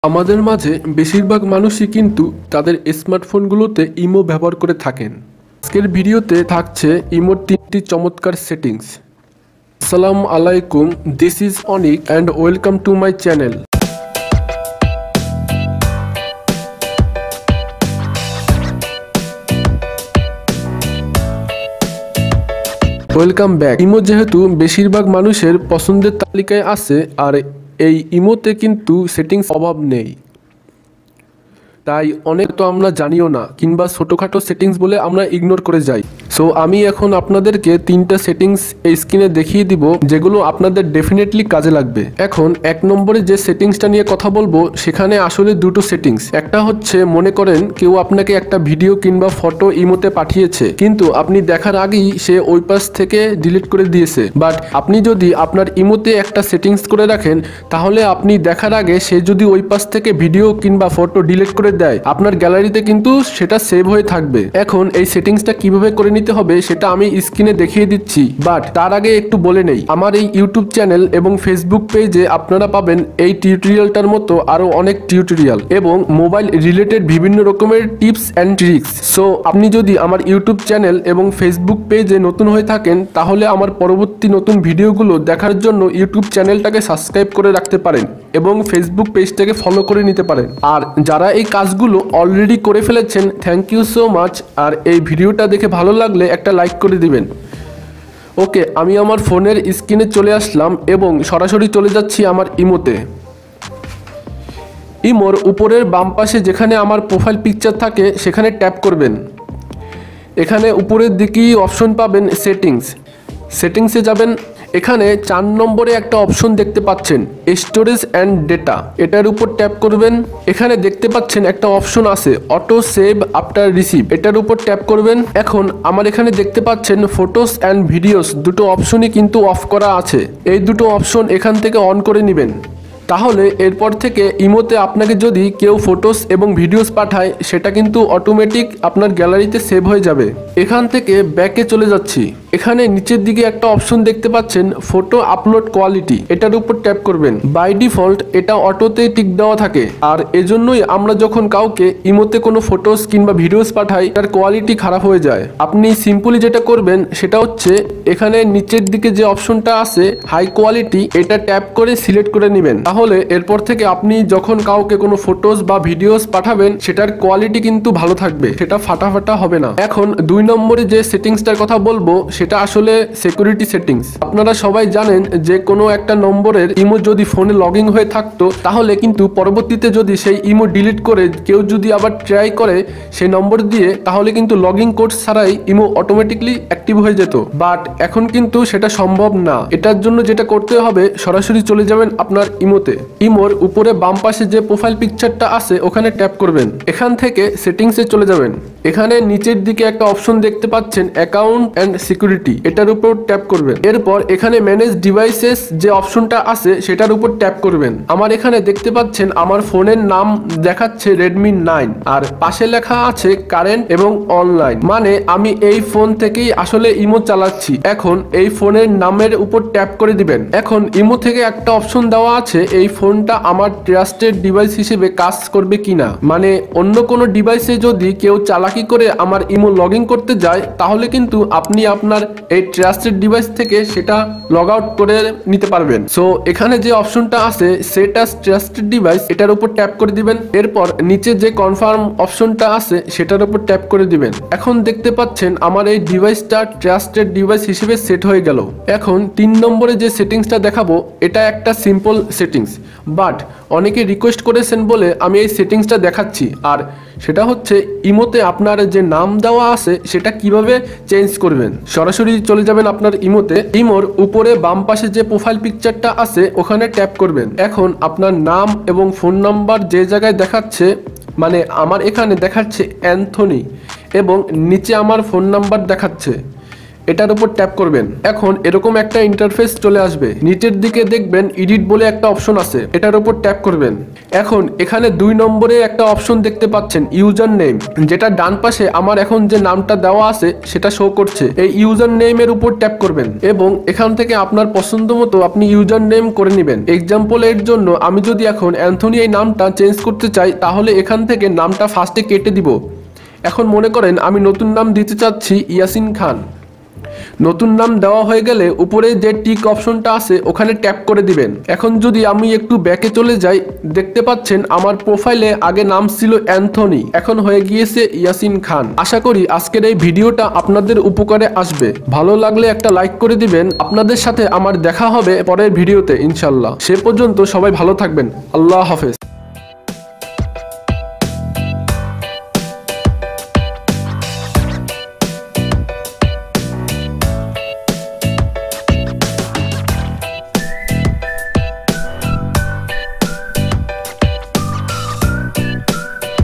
আমাদের মাঝে বেশিরভাগ মানুষই কিন্তু তাদের স্মার্টফোনগুলোতে ইমো ব্যবহার করে থাকেন। আজকের ভিডিওতে থাকছে ইমোর 3টি চমৎকার সেটিংস। আসসালামু আলাইকুম, this is Anik and welcome to my channel. Welcome back. Imo যেহেতু বেশিরভাগ মানুষের পছন্দের তালিকায় আছে, আর এই ইমোতে কিন্তু সেটিংস অভাব নেই, তাই অনেক তো আমরা জানিও না, কিংবা ছোটোখাটো সেটিংস বলে আমরা ইগনোর করে যাই। সো আমি এখন আপনাদেরকে 3টা সেটিংস এই স্ক্রিনে দেখিয়ে দিব, যেগুলো আপনাদের ডেফিনেটলি কাজে লাগবে। এখন 1 নম্বরে যে সেটিংসটা নিয়ে কথা বলবো, সেখানে আসলে দুটো সেটিংস। একটা হচ্ছে, মনে করেন কেউ আপনাকে একটা ভিডিও কিংবা ফটো ইমোতে পাঠিয়েছে, কিন্তু আপনি দেখার আগেই সে ওই পাশ থেকে ডিলিট করে দিয়েছে। বাট আপনি যদি আপনার ইমোতে একটা সেটিংস করে রাখেন, তাহলে আপনি দেখার আগে সে যদি ওই পাশ থেকে ভিডিও কিংবা ফটো ডিলিট করে দেয়, আপনার গ্যালারিতে কিন্তু সেটা সেভ হয়ে থাকবে। এখন এই সেটিংসটা কিভাবে করে নিতে হবে সেটা আমি স্ক্রিনে দেখিয়ে দিচ্ছি, বাট তার আগে একটু বলে নেই, আমার এই ইউটিউব চ্যানেল এবং ফেসবুক পেজে আপনারা পাবেন এই টিউটোরিয়ালটার মতো আরো অনেক টিউটোরিয়াল এবং মোবাইল রিলেটেড বিভিন্ন রকমের টিপস অ্যান্ড ট্রিক্স। সো আপনি যদি আমার ইউটিউব চ্যানেল এবং ফেসবুক পেজে নতুন হয়ে থাকেন, তাহলে আমার পরবর্তী নতুন ভিডিওগুলো দেখার জন্য ইউটিউব চ্যানেলটাকে সাবস্ক্রাইব করে রাখতে পারেন এবং ফেসবুক পেজটাকে ফলো করে নিতে পারেন। আর যারা এই কাজগুলো অলরেডি করে ফেলেছেন, থ্যাংক ইউ সো মাচ। আর এই ভিডিওটা দেখে ভালো লাগলে একটা লাইক করে দিবেন। ওকে, আমি আমার ফোনের স্ক্রিনে চলে আসলাম এবং সরাসরি চলে যাচ্ছি আমার ইমোতে। ইমোর উপরের বাম পাশে যেখানে আমার প্রোফাইল পিকচার থাকে, সেখানে ট্যাপ করবেন। এখানে উপরের দিকেই অপশন পাবেন সেটিংসে যাবেন। এখানে 4 নম্বরে একটা অপশন দেখতে পাচ্ছেন, স্টোরেজ অ্যান্ড ডেটা। এটার উপর ট্যাপ করবেন। এখানে দেখতে পাচ্ছেন একটা অপশন আছে, অটো সেভ আফটার রিসিভ। এটার উপর ট্যাপ করবেন। এখন আমার এখানে দেখতে পাচ্ছেন ফটোস অ্যান্ড ভিডিওস, দুটো অপশনই কিন্তু অফ করা আছে। এই দুটো অপশন এখান থেকে অন করে নেবেন। তাহলে এরপর থেকে ইমোতে আপনাকে যদি কেউ ফটোস এবং ভিডিওস পাঠায়, সেটা কিন্তু অটোমেটিক আপনার গ্যালারিতে সেভ হয়ে যাবে। এখান থেকে ব্যাকে চলে যাচ্ছি। এখানে নিচের দিকে একটা অপশন দেখতে পাচ্ছেন, ফটো আপলোড কোয়ালিটি। এটার উপর ট্যাপ করবেন। বাই ডিফল্ট এটা অটোতে টিক দেওয়া থাকে, আর এজন্যই আমরা যখন কাউকে ইমোতে কোনো ফটোস কিংবা ভিডিওস পাঠাই, তার কোয়ালিটি খারাপ হয়ে যায়। আপনি সিম্পলি যেটা করবেন সেটা হচ্ছে, এখানে নিচের দিকে যে অপশনটা আছে হাই কোয়ালিটি, এটা ট্যাপ করে সিলেক্ট করে নেবেন। তাহলে এরপর থেকে আপনি যখন কাউকে কোনো ফটোস বা ভিডিওস পাঠাবেন, সেটার কোয়ালিটি কিন্তু ভালো থাকবে, সেটা ফাটাফাটা হবে না। এখন 2 নম্বরে যে সেটিংসটার কথা বলবো, সেটা আসলে সিকিউরিটি সেটিংস। আপনারা সবাই জানেন যে কোনো একটা নম্বরের ইমো যদি ফোনে লগইন হয়ে থাকতো, তাহলে কিন্তু পরবর্তীতে যদি সেই ইমো ডিলিট করে কেউ যদি আবার ট্রাই করে সেই নম্বর দিয়ে, তাহলে কিন্তু লগইন কোড ছাড়াই ইমো অটোমেটিকলি অ্যাক্টিভ হয়ে যেত। বাট এখন কিন্তু সেটা সম্ভব না। এটার জন্য যেটা করতে হবে, সরাসরি চলে যাবেন আপনার ইমোতে। ইমোর উপরে বাম পাশে যে প্রোফাইল পিকচারটা আছে, ওখানে ট্যাপ করবেন। এখান থেকে সেটিংসে চলে যাবেন। এখানে নিচের দিকে একটা অপশন দেখতে পাচ্ছেন, অ্যাকাউন্ট অ্যান্ড সিকিউরিটি। এটার উপর ট্যাপ করবেন। এরপর এখানে ম্যানেজ ডিভাইসেস যে অপশনটা আছে, সেটার উপর ট্যাপ করবেন। আমার এখানে দেখতে পাচ্ছেন আমার ফোনের নাম দেখাচ্ছে রেডমি 9, আর পাশে লেখা আছে কারেন্ট এবং অনলাইন, মানে আমি এই ফোন থেকেই আসলে ইমো চালাচ্ছি। এখন এই ফোনের নামের উপর ট্যাপ করে দিবেন। এখন ইমো থেকে একটা অপশন দেওয়া আছে, এই ফোনটা আমার ট্রাস্টেড ডিভাইস হিসেবে কাজ করবে কিনা, মানে অন্য কোনো ডিভাইসে যদি কেউ চালাকি করে আমার ইমো লগইন করতে যায়, তাহলে কিন্তু আপনি আপনার এই ট্রাস্টেড ডিভাইস থেকে সেটা লগ আউট করে নিতে পারবেন। সো এখানে যে অপশনটা আছে, সেট অ্যাজ ট্রাস্টেড ডিভাইস, এটার উপর ট্যাপ করে দিবেন। এরপর নিচে যে কনফার্ম অপশনটা আছে, সেটার উপর ট্যাপ করে দিবেন। এখন দেখতে পাচ্ছেন আমার এই ডিভাইসটা ট্রাস্টেড ডিভাইস হিসেবে সেট হয়ে গেল। এখন 3 নম্বরে যে সেটিংসটা দেখাবো, এটা একটা সিম্পল সেটিংস, বাট অনেকে রিকোয়েস্ট করেছেন বলে আমি এই সেটিংসটা দেখাচ্ছি। আর সেটা হচ্ছে, ইমোতে আপনার যে নাম দেওয়া আছে সেটা কিভাবে চেঞ্জ করবেন। সরাসরি চলে যাবেন আপনার ইমোতে। ইমোর উপরে বাম পাশে যে প্রোফাইল পিকচারটা আছে, ওখানে ট্যাপ করবেন। এখন আপনার নাম এবং ফোন নাম্বার যে জায়গায় দেখাচ্ছে, মানে আমার এখানে দেখাচ্ছে অ্যান্থনি এবং নিচে আমার ফোন নাম্বার দেখাচ্ছে, এটার উপর ট্যাপ করবেন। এখন এরকম একটা ইন্টারফেস চলে আসবে। নিচের দিকে দেখবেন এডিট বলে একটা অপশন আছে, এটার উপর ট্যাপ করবেন। এখন এখানে 2 নম্বরে একটা অপশন দেখতে পাচ্ছেন ইউজার নেম, যেটা ডান পাশে আমার এখন যে নামটা দেওয়া আছে সেটা শো করছে। এই ইউজার নেমের উপর ট্যাপ করবেন এবং এখান থেকে আপনার পছন্দ মতো আপনি ইউজার নেম করে নেবেন। এক্সাম্পল এর জন্য আমি যদি এখন অ্যান্থনি এই নামটা চেঞ্জ করতে চাই, তাহলে এখান থেকে নামটা ফার্স্টে কেটে দিব। এখন মনে করেন আমি নতুন নাম দিতে চাচ্ছি ইয়াসিন খান। নতুন নাম দেওয়া হয়ে গেলে উপরে যে টিক অপশনটা আছে ওখানে ট্যাপ করে দিবেন। এখন যদি আমি একটু ব্যাকে চলে যাই, দেখতে পাচ্ছেন আমার প্রোফাইলে আগে নাম ছিল অ্যান্থনি, এখন হয়ে গিয়েছে ইয়াসিন খান। আশা করি আজকের এই ভিডিওটা আপনাদের উপকারে আসবে। ভালো লাগলে একটা লাইক করে দিবেন। আপনাদের সাথে আমার দেখা হবে পরের ভিডিওতে ইনশাল্লাহ। সে পর্যন্ত সবাই ভালো থাকবেন। আল্লাহ হাফেজ।